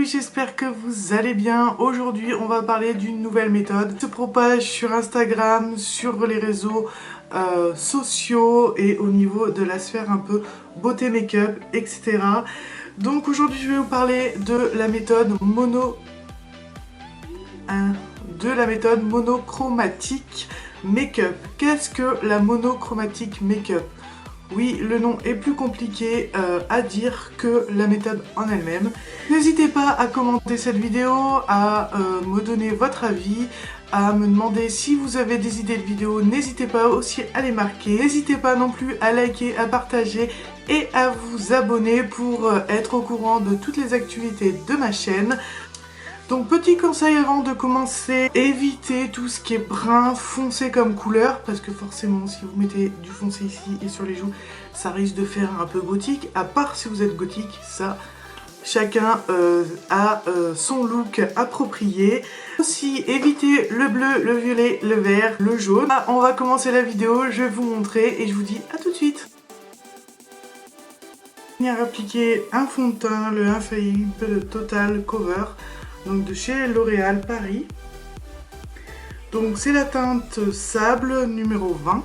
coucou, j'espère que vous allez bien. Aujourd'hui on va parler d'une nouvelle méthode qui se propage sur Instagram, sur les réseaux sociaux et au niveau de la sphère un peu beauté make-up, etc. Donc aujourd'hui je vais vous parler de la méthode monochromatique make-up. Qu'est-ce que la monochromatique make-up? Oui, le nom est plus compliqué à dire que la méthode en elle-même. N'hésitez pas à commenter cette vidéo, à me donner votre avis, à me demander si vous avez des idées de vidéos. N'hésitez pas aussi à les marquer. N'hésitez pas non plus à liker, à partager et à vous abonner pour être au courant de toutes les actualités de ma chaîne. Donc petit conseil avant de commencer, évitez tout ce qui est brun foncé comme couleur, parce que forcément si vous mettez du foncé ici et sur les joues, ça risque de faire un peu gothique, à part si vous êtes gothique, ça chacun a son look approprié. Aussi évitez le bleu, le violet, le vert, le jaune. Ah, on va commencer la vidéo, je vais vous montrer et je vous dis à tout de suite. Venir appliquer un fond de teint, le Infaillible Total Cover. Donc de chez L'Oréal Paris. Donc c'est la teinte sable numéro 20.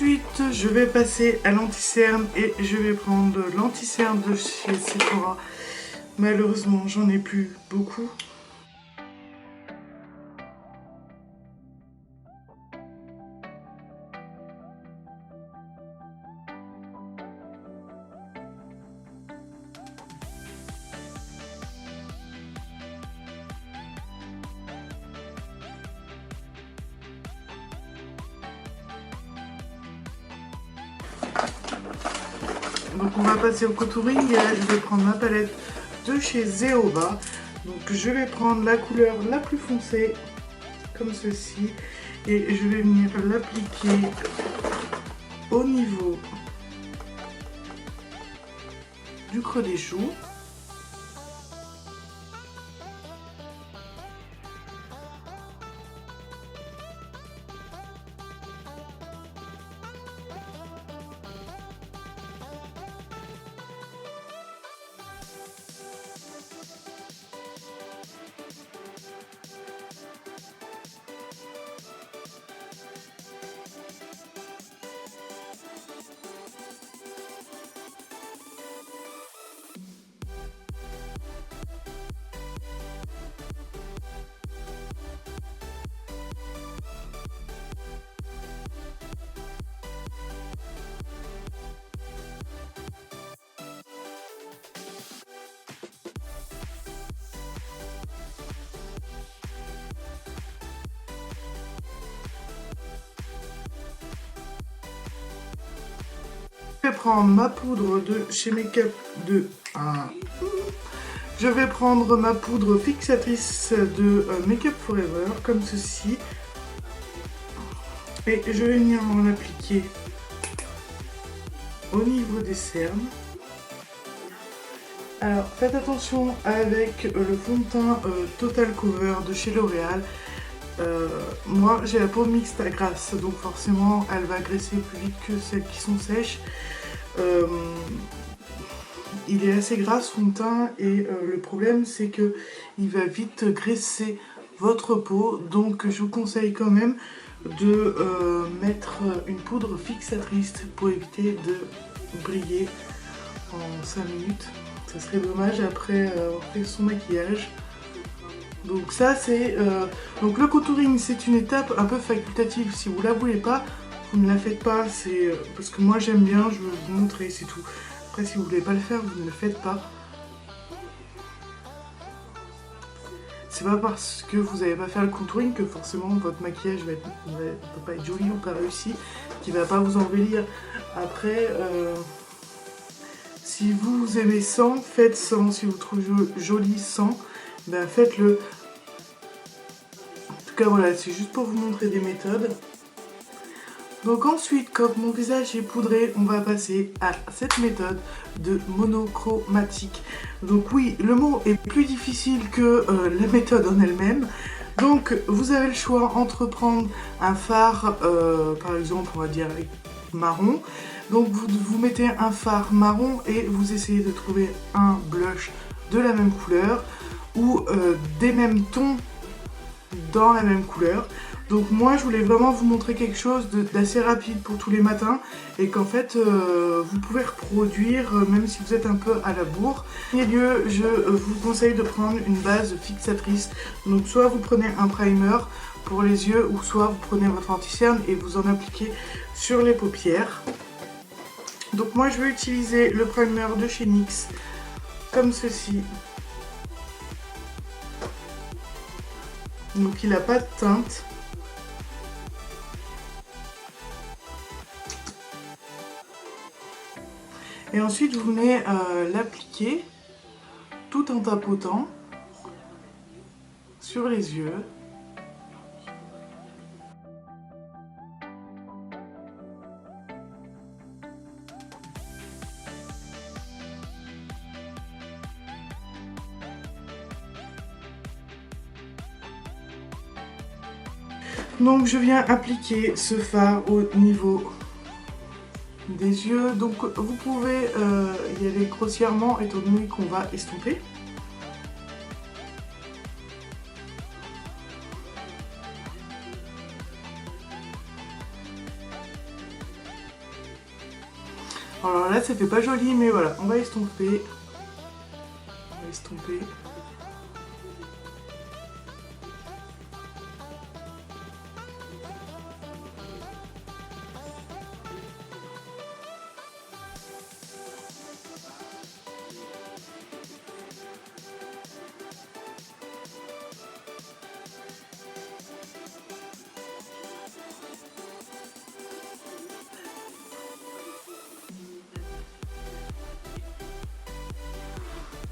Ensuite, je vais passer à l'anti-cerne et je vais prendre l'anti-cerne de chez Sephora. Malheureusement, j'en ai plus beaucoup. Donc on va passer au contouring et là je vais prendre ma palette de chez Zeoba. Donc je vais prendre la couleur la plus foncée comme ceci et je vais venir l'appliquer au niveau du creux des joues. Je vais prendre ma poudre de chez Make-up Je vais prendre ma poudre fixatrice de Make-up Forever, comme ceci. Et je vais venir en appliquer au niveau des cernes. Alors faites attention avec le fond de teint Total Cover de chez L'Oréal. Moi j'ai la peau mixte à grasse, donc forcément elle va graisser plus vite que celles qui sont sèches. Il est assez gras ce fond de teint et le problème c'est que il va vite graisser votre peau, donc je vous conseille quand même de mettre une poudre fixatrice pour éviter de briller en 5 minutes. Ça serait dommage après avoir fait son maquillage. Donc ça c'est... donc le contouring c'est une étape un peu facultative. Si vous la voulez pas, vous ne la faites pas. C'est parce que moi j'aime bien, je veux vous montrer, c'est tout. Après si vous voulez pas le faire, vous ne le faites pas. c'est pas parce que vous n'avez pas fait le contouring que forcément votre maquillage va pas être joli ou pas réussi, qui va pas vous embellir. Après, si vous aimez sans, faites sans. Si vous trouvez joli sans, ben faites-le. En tout cas voilà, c'est juste pour vous montrer des méthodes. Donc ensuite, quand mon visage est poudré, on va passer à cette méthode de monochromatique. Donc oui, le mot est plus difficile que la méthode en elle-même. Donc vous avez le choix entre prendre un fard, par exemple, on va dire avec marron. Donc vous mettez un fard marron et vous essayez de trouver un blush de la même couleur ou des mêmes tons dans la même couleur. Donc moi je voulais vraiment vous montrer quelque chose d'assez rapide pour tous les matins et qu'en fait vous pouvez reproduire même si vous êtes un peu à la bourre. En premier lieu, je vous conseille de prendre une base fixatrice. Donc soit vous prenez un primer pour les yeux ou soit vous prenez votre anti-cerne et vous en appliquez sur les paupières. Donc moi je vais utiliser le primer de chez NYX comme ceci. Donc il n'a pas de teinte. Et ensuite vous venez l'appliquer tout en tapotant sur les yeux. Donc je viens appliquer ce fard au niveau des yeux. Donc vous pouvez y aller grossièrement étant donné qu'on va estomper. Alors là c'était pas joli mais voilà, on va estomper. On va estomper.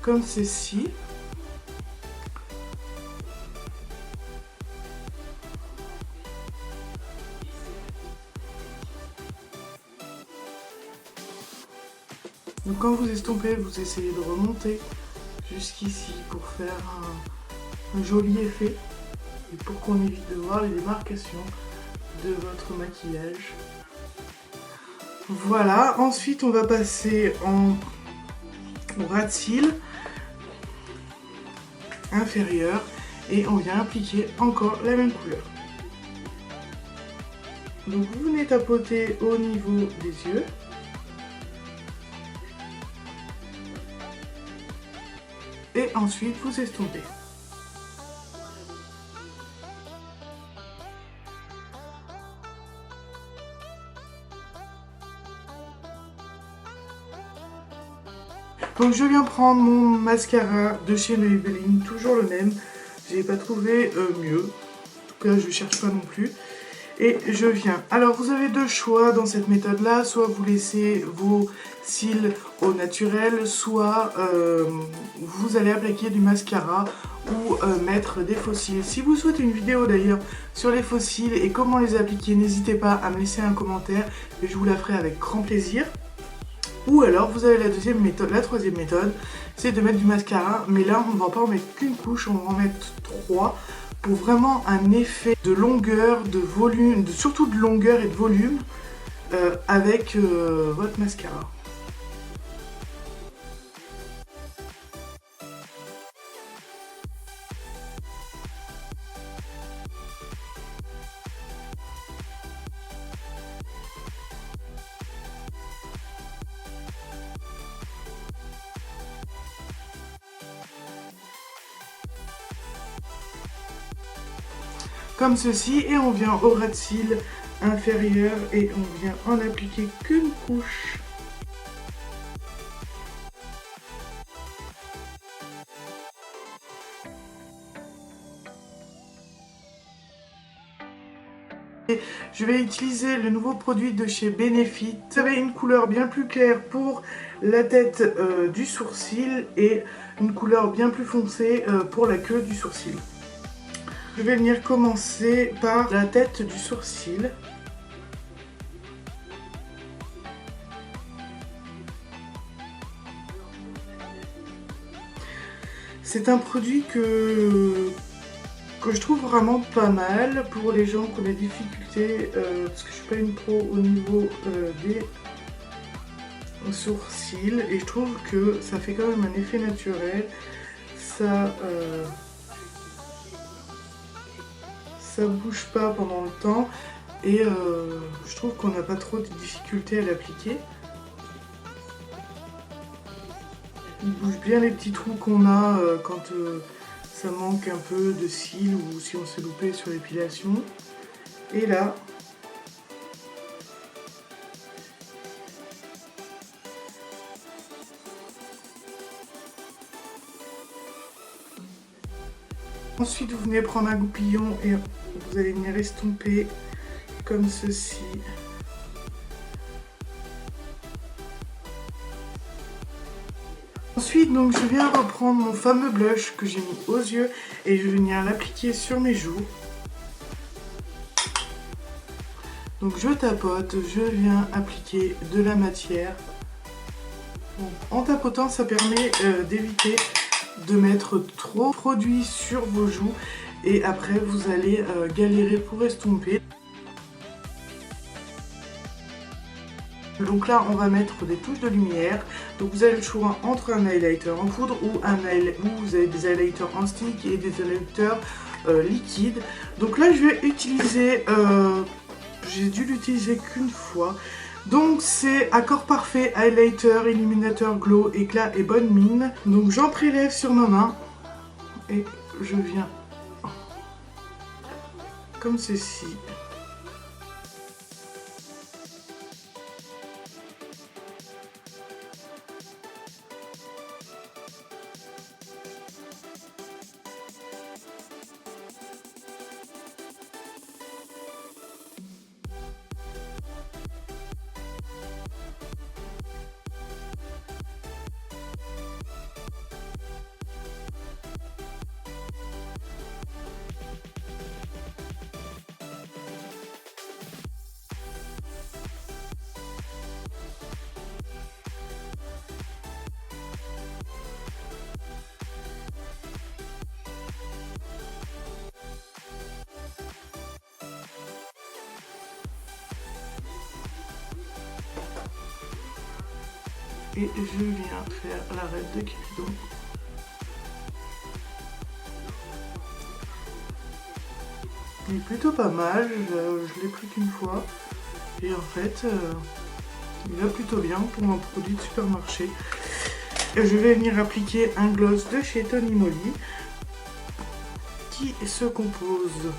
Comme ceci. Donc quand vous estompez, vous essayez de remonter jusqu'ici pour faire un joli effet et pour qu'on évite de voir les démarcations de votre maquillage. Voilà, ensuite on va passer au ras de cils inférieur et on vient appliquer encore la même couleur. Donc vous venez tapoter au niveau des yeux. Et ensuite vous estompez. Donc je viens prendre mon mascara de chez Maybelline, toujours le même. J'ai pas trouvé mieux. En tout cas je cherche pas non plus. Et je viens. Alors vous avez deux choix dans cette méthode là, soit vous laissez vos cils au naturel, soit vous allez appliquer du mascara ou mettre des faux cils. Si vous souhaitez une vidéo d'ailleurs sur les faux cils et comment les appliquer, n'hésitez pas à me laisser un commentaire et je vous la ferai avec grand plaisir. Ou alors vous avez la deuxième méthode, la troisième méthode, c'est de mettre du mascara, mais là on ne va pas en mettre qu'une couche, on va en mettre 3 pour vraiment un effet de longueur, de volume, surtout de longueur et de volume avec votre mascara. Comme ceci, et on vient au ras de cils inférieur et on vient en appliquer qu'une couche. Et je vais utiliser le nouveau produit de chez Benefit. Vous avez une couleur bien plus claire pour la tête du sourcil et une couleur bien plus foncée pour la queue du sourcil. Je vais venir commencer par la tête du sourcil. C'est un produit que je trouve vraiment pas mal pour les gens qui ont des difficultés, parce que je suis pas une pro au niveau des sourcils, et je trouve que ça fait quand même un effet naturel. Ça bouge pas pendant le temps, et je trouve qu'on n'a pas trop de difficultés à l'appliquer. Il bouge bien les petits trous qu'on a quand ça manque un peu de cils ou si on s'est loupé sur l'épilation. Et là, ensuite vous venez prendre un goupillon et vous allez venir estomper comme ceci. Ensuite, donc, je viens reprendre mon fameux blush que j'ai mis aux yeux et je vais venir l'appliquer sur mes joues. Donc je tapote, je viens appliquer de la matière. Donc, en tapotant, ça permet d'éviter de mettre trop de produit sur vos joues et après vous allez galérer pour estomper. Donc là on va mettre des touches de lumière, donc vous avez le choix entre un highlighter en poudre ou vous avez des highlighters en stick et des highlighters liquides. Donc là je vais utiliser, j'ai dû l'utiliser qu'une fois, donc c'est Accord Parfait Highlighter Illuminateur Glow Éclat et Bonne Mine. Donc j'en prélève sur ma main et je viens comme ceci. Et je viens faire l'arête de Cupidon. Il est plutôt pas mal, je l'ai pris qu'une fois. Et en fait, il va plutôt bien pour un produit de supermarché. Et je vais venir appliquer un gloss de chez Tony Moly qui se compose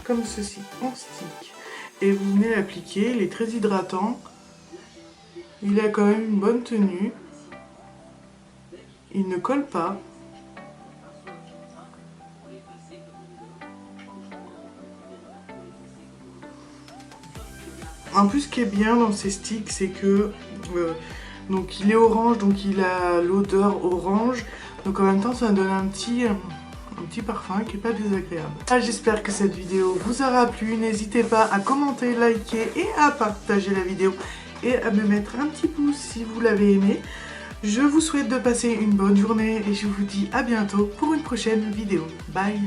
comme ceci en stick. Et vous venez l'appliquer, il est très hydratant. Il a quand même une bonne tenue. Il ne colle pas. En plus, ce qui est bien dans ces sticks, c'est que donc il est orange, donc il a l'odeur orange. Donc en même temps, ça donne un petit parfum qui n'est pas désagréable. J'espère que cette vidéo vous aura plu. N'hésitez pas à commenter, liker et à partager la vidéo. Et à me mettre un petit pouce si vous l'avez aimé. Je vous souhaite de passer une bonne journée et je vous dis à bientôt pour une prochaine vidéo. Bye!